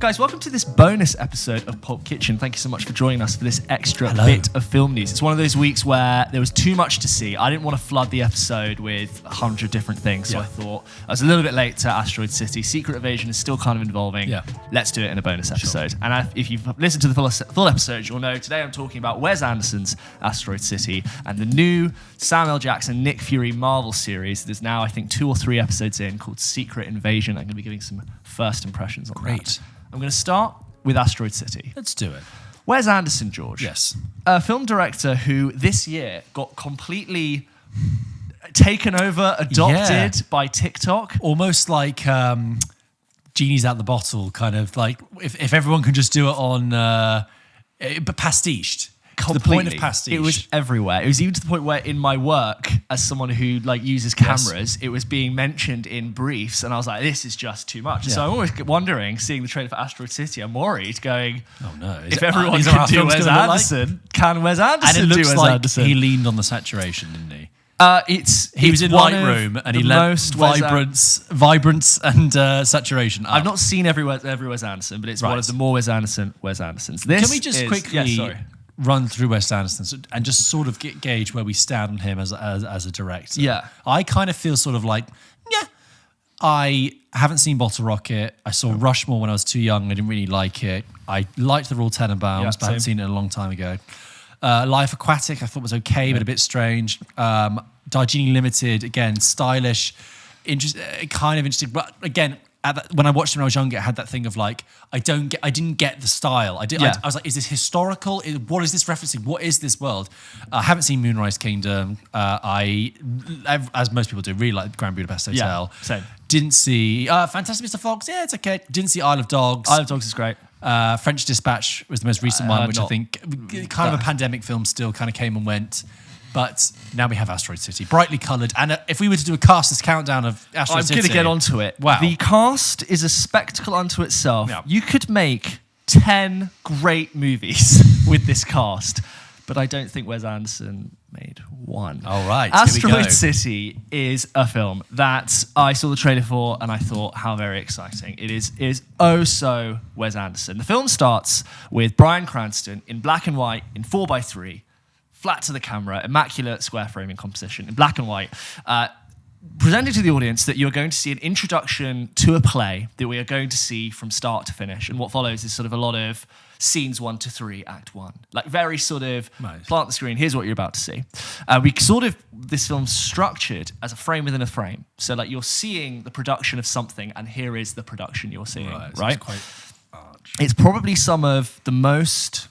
Guys, welcome to this bonus episode of Pulp Kitchen. Thank you so much for joining us for this extra bit of film news. It's one of those weeks where there was too much to see. I didn't want to flood the episode with 100 different things, so I thought I was a little bit late to Asteroid City. Secret Invasion is still kind of involving. Let's do it in a bonus episode. Sure. And if you've listened to the full episode, you'll know today I'm talking about Wes Anderson's Asteroid City and the new Samuel Jackson, Nick Fury Marvel series. There's now, I think, 2 or 3 episodes in called Secret Invasion. I'm going to be giving some first impressions on that. I'm going to start with Asteroid City. Let's do it. Wes Anderson, George. Yes. A film director who this year got completely taken over, adopted by TikTok. Almost like Genie's out the bottle, kind of like if everyone can just do it on, but pastiched. To the point of pastiche. It was everywhere. It was even to the point where in my work, as someone who like uses cameras, it was being mentioned in briefs, and I was like, "This is just too much." Yeah. So I'm always wondering, seeing the trailer for Asteroid City, I'm worried, going, "Oh no! If everyone can do Wes Anderson, can Wes Anderson do Wes Anderson?" He leaned on the saturation, didn't he? He was in Lightroom and he lent vibrance and saturation up. I've not seen every Wes Anderson, but it's one of the more Wes Andersons. This can we just quickly run through Wes Anderson and just sort of gauge where we stand on him as a director? Yeah. I kind of feel sort of like, I haven't seen Bottle Rocket. I saw Rushmore when I was too young. I didn't really like it. I liked The Royal Tenenbaums, but I haven't seen it a long time ago. Life Aquatic I thought was okay, but a bit strange. Darjeeling Limited, again, stylish, kind of interesting. But again, when I watched it when I was younger, it had that thing of like, I didn't get the style. I was like, is this historical? What is this referencing? What is this world? I haven't seen Moonrise Kingdom. I, as most people do, really like Grand Budapest Hotel. Yeah, same. Didn't see Fantastic Mr. Fox. Yeah, it's okay. Didn't see Isle of Dogs. Isle of Dogs is great. French Dispatch was the most recent one, which I think kind of a pandemic film still kind of came and went. But now we have Asteroid City, brightly coloured. And if we were to do a cast countdown of Asteroid City... I'm going to get onto it. Wow. The cast is a spectacle unto itself. Yeah. You could make 10 great movies with this cast, but I don't think Wes Anderson made one. All right, Asteroid City is a film that I saw the trailer for and I thought, how very exciting. It is oh so Wes Anderson. The film starts with Bryan Cranston in black and white in 4:3, flat to the camera, immaculate square framing composition in black and white, presenting to the audience that you're going to see an introduction to a play that we are going to see from start to finish. And what follows is sort of a lot of scenes 1 to 3, act 1. Like very sort of plant the screen, here's what you're about to see. This film's structured as a frame within a frame. So like you're seeing the production of something and here is the production you're seeing, right? So it's quite arch. It's probably some of the most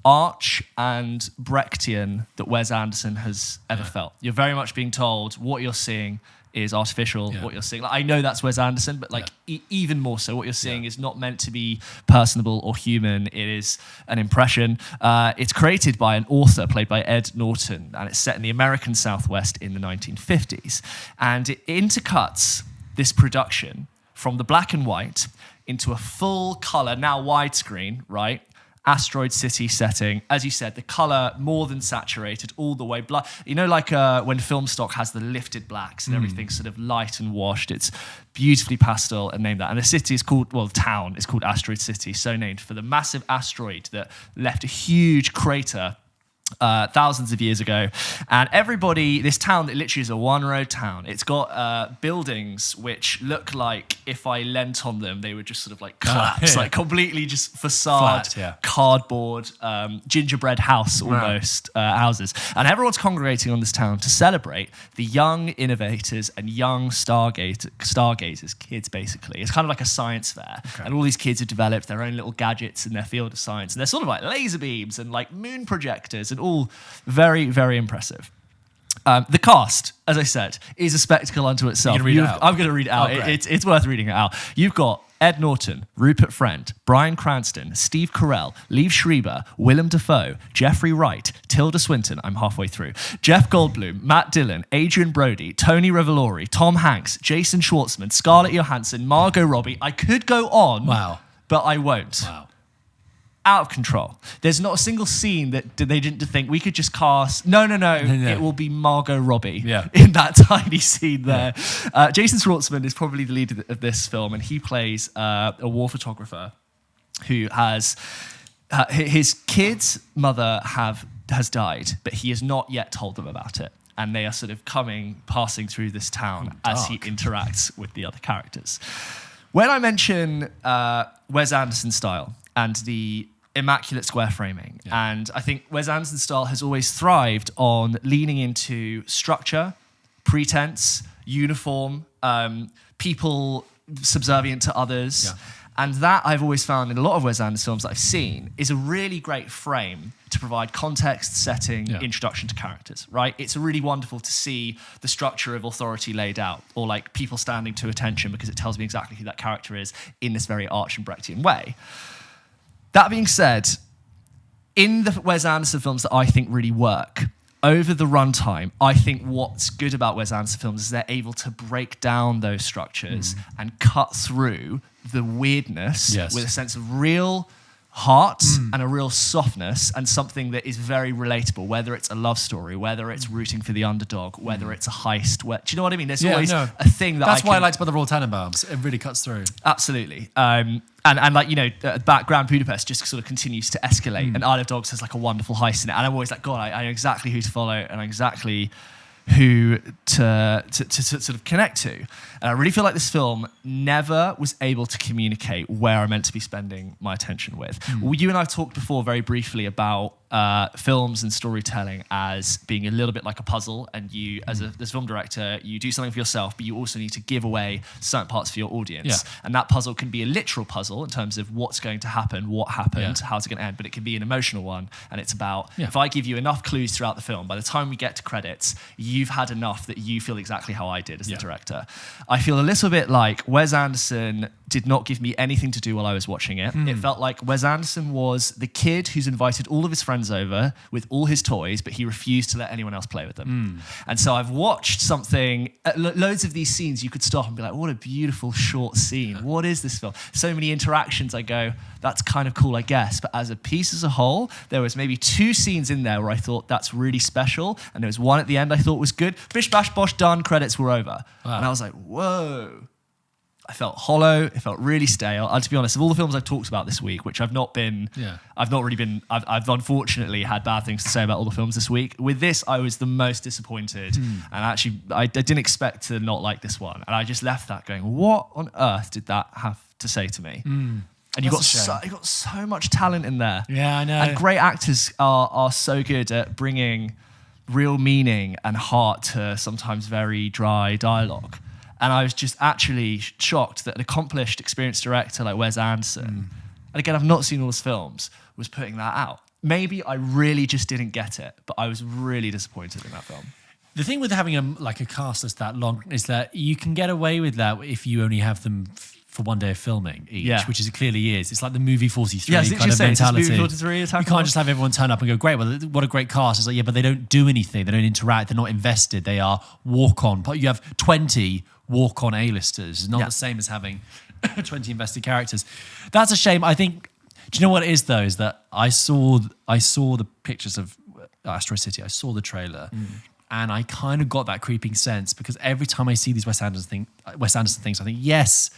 arch and Brechtian that Wes Anderson has ever felt. You're very much being told what you're seeing is artificial, what you're seeing. Like, I know that's Wes Anderson, but like even more so, what you're seeing is not meant to be personable or human. It is an impression. It's created by an author played by Ed Norton, and it's set in the American Southwest in the 1950s. And it intercuts this production from the black and white into a full color, now widescreen, right? Asteroid City setting. As you said, the color more than saturated, all the way black. You know, like when film stock has the lifted blacks and everything's sort of light and washed. It's beautifully pastel and named that. And the city is called, the town is called Asteroid City, so named for the massive asteroid that left a huge crater thousands of years ago. And this town, it literally is a one-road town. It's got buildings which look like if I leant on them, they would just sort of like collapse, like completely just facade, cardboard, gingerbread house almost, houses. And everyone's congregating on this town to celebrate the young innovators and young stargazers, kids basically. It's kind of like a science fair. Okay. And all these kids have developed their own little gadgets in their field of science. And they're sort of like laser beams and like moon projectors and all very, very impressive. The cast, as I said, is a spectacle unto itself. I'm going to read it out. It's worth reading it out. You've got Ed Norton, Rupert Friend, Bryan Cranston, Steve Carell, Liev Schreiber, Willem Dafoe, Jeffrey Wright, Tilda Swinton, I'm halfway through, Jeff Goldblum, Matt Dillon, Adrian Brody, Tony Revolori, Tom Hanks, Jason Schwartzman, Scarlett Johansson, Margot Robbie. I could go on, but I won't. Wow. Out of control. There's not a single scene that they didn't think we could just cast. No. It will be Margot Robbie in that tiny scene there. Jason Schwartzman is probably the lead of this film, and he plays a war photographer who has his kid's mother has died, but he has not yet told them about it. And they are sort of passing through this town as he interacts with the other characters. When I mention Wes Anderson style and the immaculate square framing, and I think Wes Anderson style has always thrived on leaning into structure, pretense, uniform, people subservient to others. Yeah. And that I've always found in a lot of Wes Anderson films that I've seen is a really great frame to provide context, setting, introduction to characters, right? It's really wonderful to see the structure of authority laid out, or like people standing to attention, because it tells me exactly who that character is in this very arch and Brechtian way. That being said, in the Wes Anderson films that I think really work, over the runtime, I think what's good about Wes Anderson films is they're able to break down those structures and cut through the weirdness with a sense of real heart and a real softness, and something that is very relatable, whether it's a love story, whether it's rooting for the underdog, whether it's a heist. Do you know what I mean? There's always a thing that's why I liked about the Royal Tenenbaums. It really cuts through. Absolutely. And like, you know, Grand Budapest just sort of continues to escalate, and Isle of Dogs has like a wonderful heist in it, and I'm always like, God, I know exactly who to follow and exactly who to sort of connect to. And I really feel like this film never was able to communicate where I'm meant to be spending my attention with. Well, you and I have talked before very briefly about films and storytelling as being a little bit like a puzzle, and you, as a film director, you do something for yourself, but you also need to give away certain parts for your audience. And that puzzle can be a literal puzzle in terms of what's going to happen, what happened, how's it going to end, but it can be an emotional one, and it's about, if I give you enough clues throughout the film, by the time we get to credits, you've had enough that you feel exactly how I did as the director. I feel a little bit like Wes Anderson did not give me anything to do while I was watching it. It felt like Wes Anderson was the kid who's invited all of his friends over with all his toys, but he refused to let anyone else play with them. And so I've watched something, loads of these scenes you could stop and be like, what a beautiful short scene. What is this film? So many interactions, I go, that's kind of cool, I guess. But as a piece as a whole, there was maybe 2 scenes in there where I thought that's really special. And there was one at the end I thought was good. Bish, bash, bosh, done, credits were over. Wow. And I was like, whoa. I felt hollow. It felt really stale. And to be honest, of all the films I've talked about this week, which I've unfortunately had bad things to say about all the films this week. With this, I was the most disappointed. And actually, I didn't expect to not like this one. And I just left that going, what on earth did that have to say to me? And you got so much talent in there. Yeah, I know. And great actors are so good at bringing real meaning and heart to sometimes very dry dialogue. And I was just actually shocked that an accomplished, experienced director like Wes Anderson, and again, I've not seen all his films, was putting that out. Maybe I really just didn't get it, but I was really disappointed in that film. The thing with having a cast that's that long is that you can get away with that if you only have them for one day of filming each, which it clearly is. It's like the movie 43 kind of mentality. Movie 43, you can't just have everyone turn up and go, great, well, what a great cast. It's like, yeah, but they don't do anything. They don't interact. They're not invested. They are walk-on. But you have 20 walk-on A-listers. It's not the same as having 20 invested characters. That's a shame. I think, do you know what it is, though, is that I saw the pictures of Asteroid City. I saw the trailer. And I kind of got that creeping sense, because every time I see these Wes Anderson things, I think, yes,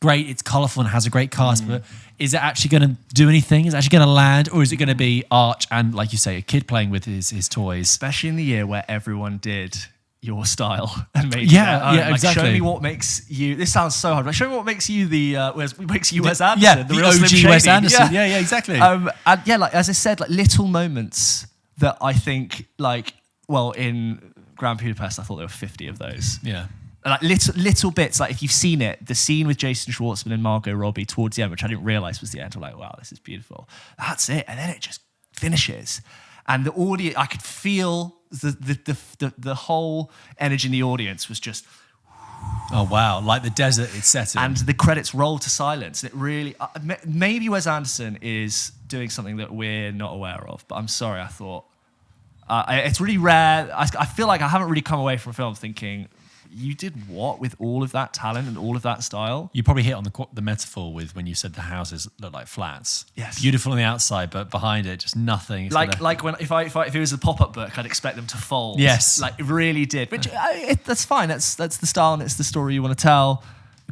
great, it's colourful and has a great cast, but is it actually going to do anything? Is it actually going to land? Or is it going to be arch and, like you say, a kid playing with his toys? Especially in the year where everyone did your style and made exactly. Show me what makes you. This sounds so hard. Like, show me what makes you Wes Anderson. Yeah, the OG Wes Anderson. Yeah, exactly. And like as I said, like little moments that I think in Grand Budapest, I thought there were 50 of those. Yeah. Like little bits, like if you've seen it, the scene with Jason Schwartzman and Margot Robbie towards the end, which I didn't realise was the end. I'm like, wow, this is beautiful. That's it, and then it just finishes, and the audience, I could feel the whole energy in the audience was just. Oh wow! Like the desert it's set in, and the credits roll to silence. And it really, maybe Wes Anderson is doing something that we're not aware of. But I'm sorry, I thought it's really rare. I feel like I haven't really come away from a film thinking, you did what with all of that talent and all of that style? You probably hit on the metaphor with when you said the houses look like flats. Yes, beautiful on the outside, but behind it, just nothing. It's like when if it was a pop-up book, I'd expect them to fold. Yes, like it really did. Which that's fine. That's the style and it's the story you want to tell.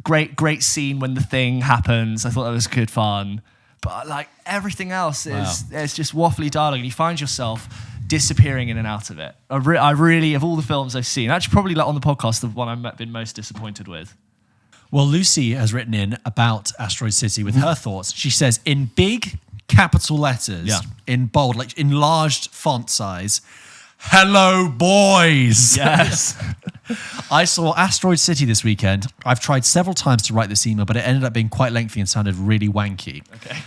Great scene when the thing happens. I thought that was good fun. but like everything else is it's just waffly dialogue, and you find yourself disappearing in and out of it. I really, of all the films I've seen, actually probably like on the podcast, the one I've been most disappointed with. Well, Lucy has written in about Asteroid City with her thoughts. She says, in big capital letters, in bold, like enlarged font size, hello, boys. Yes. I saw Asteroid City this weekend. I've tried several times to write this email, but it ended up being quite lengthy and sounded really wanky. Okay.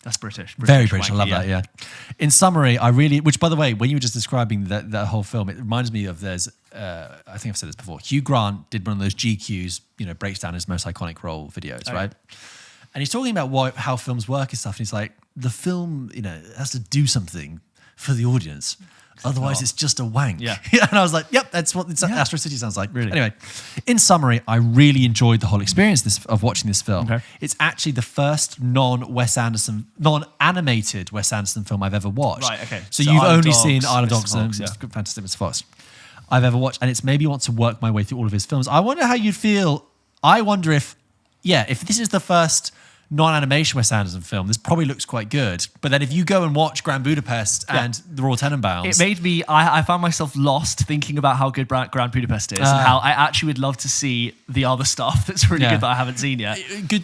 That's British. Very British. Wanky, I love that, yeah. In summary, which by the way, when you were just describing that whole film, it reminds me of I think I've said this before, Hugh Grant did one of those GQs, breaks down his most iconic role videos, right? And he's talking about how films work and stuff, and he's like, the film, has to do something for the audience. Otherwise, it's just a wank. Yeah. And I was like, yep, that's what Asteroid City sounds like. Really. Anyway, in summary, I really enjoyed the whole experience of watching this film. Okay. It's actually the first non-animated Wes Anderson film I've ever watched. Right, okay. So you've only seen Isle of Dogs and Fantastic Mr. Fox. I've ever watched, and it's made me want to work my way through all of his films. I wonder how you'd feel. I wonder if this is the first non-animation Wes Anderson film, this probably looks quite good. But then if you go and watch Grand Budapest and The Royal Tenenbaums... It made me... I found myself lost thinking about how good Grand Budapest is and how I actually would love to see the other stuff that's really good that I haven't seen yet.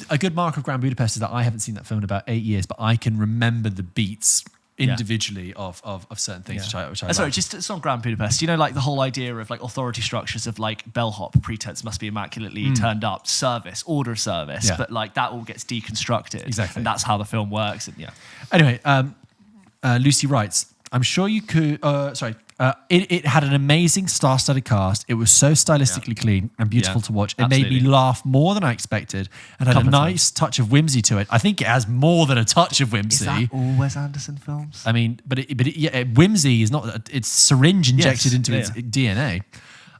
A good mark of Grand Budapest is that I haven't seen that film in about 8 years, but I can remember the beats individually of certain things, which I sorry, like. just it's on Grand Budapest. Like the whole idea of like authority structures of like bellhop, pretense must be immaculately turned up, service, order of service, but like that all gets deconstructed. Exactly. And that's how the film works. And Anyway, Lucy writes, I'm sure you could, it had an amazing star-studded cast. It was so stylistically clean and beautiful to watch. It made me laugh more than I expected and had a nice touch of whimsy to it. I think it has more than a touch of whimsy. Is that all Wes Anderson films? I mean, but whimsy is not, it's syringe injected into its DNA.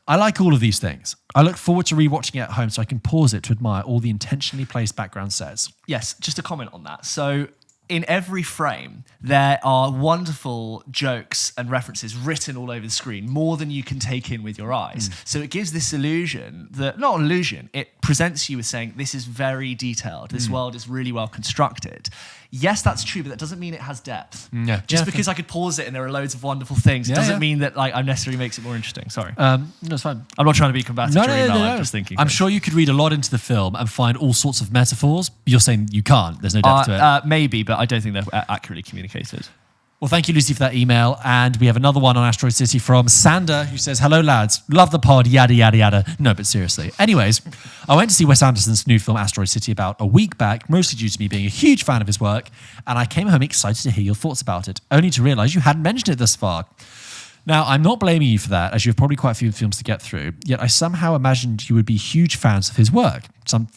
I like all of these things. I look forward to rewatching it at home so I can pause it to admire all the intentionally placed background sets. Yes, just a comment on that. So in every frame, there are wonderful jokes and references written all over the screen, more than you can take in with your eyes. So it gives this illusion not illusion, it presents you with saying, this is very detailed, this world is really well constructed. Yes, that's true, but that doesn't mean it has depth. Just because I could pause it and there are loads of wonderful things, it doesn't mean that like necessarily makes it more interesting. Sorry. No, it's fine. I'm not trying to be combative to your email, I'm just thinking. I'm sure you could read a lot into the film and find all sorts of metaphors. You're saying you can't. There's no depth to it. Maybe, but I don't think they're accurately communicated. Well, thank you, Lucy, for that email. And we have another one on Asteroid City from Sander, who says, hello, lads. Love the pod, yada, yada, yada. No, but seriously. Anyways, I went to see Wes Anderson's new film, Asteroid City, about a week back, mostly due to me being a huge fan of his work. And I came home excited to hear your thoughts about it, only to realise you hadn't mentioned it thus far. Now, I'm not blaming you for that, as you have probably quite a few films to get through, yet I somehow imagined you would be huge fans of his work,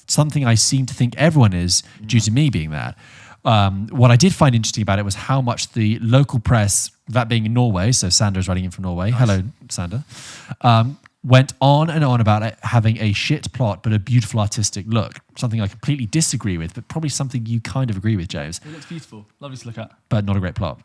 something I seem to think everyone is, due to me being that. What I did find interesting about it was how much the local press, that being in Norway, so Sander is writing in from Norway, hello Sander, went on and on about it having a shit plot but a beautiful artistic look. Something I completely disagree with, but probably something you kind of agree with, James. It looks beautiful, lovely to look at. But not a great plot.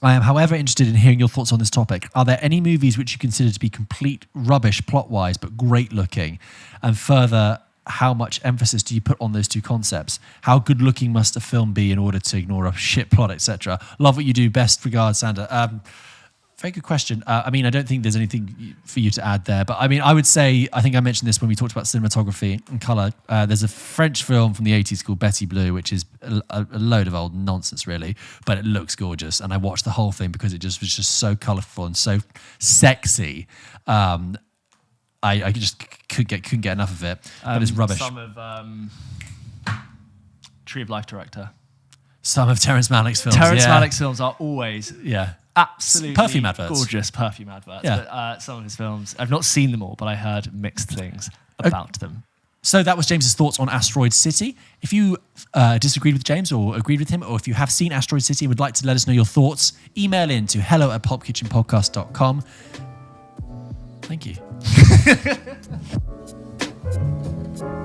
I am, however, interested in hearing your thoughts on this topic. Are there any movies which you consider to be complete rubbish plot-wise but great looking? And further, how much emphasis do you put on those two concepts? How good looking must a film be in order to ignore a shit plot, etc.? Love what you do. Best regards, Sander. Very good question. I mean, I don't think there's anything for you to add there, but I mean, I would say, I think I mentioned this when we talked about cinematography and colour. There's a French film from the 80s called Betty Blue, which is a load of old nonsense, really, but it looks gorgeous. And I watched the whole thing because it just was just so colourful and so sexy. I just couldn't get enough of it, but it's rubbish. Some of Tree of Life director. Some of Terrence Malick's films. Terrence Malick's films are always absolutely perfume adverts. Gorgeous perfume adverts. Yeah. But some of his films, I've not seen them all, but I heard mixed things about them. So that was James's thoughts on Asteroid City. If you disagreed with James or agreed with him, or if you have seen Asteroid City and would like to let us know your thoughts, email in to hello@pulpkitchenpodcast.com. Thank you.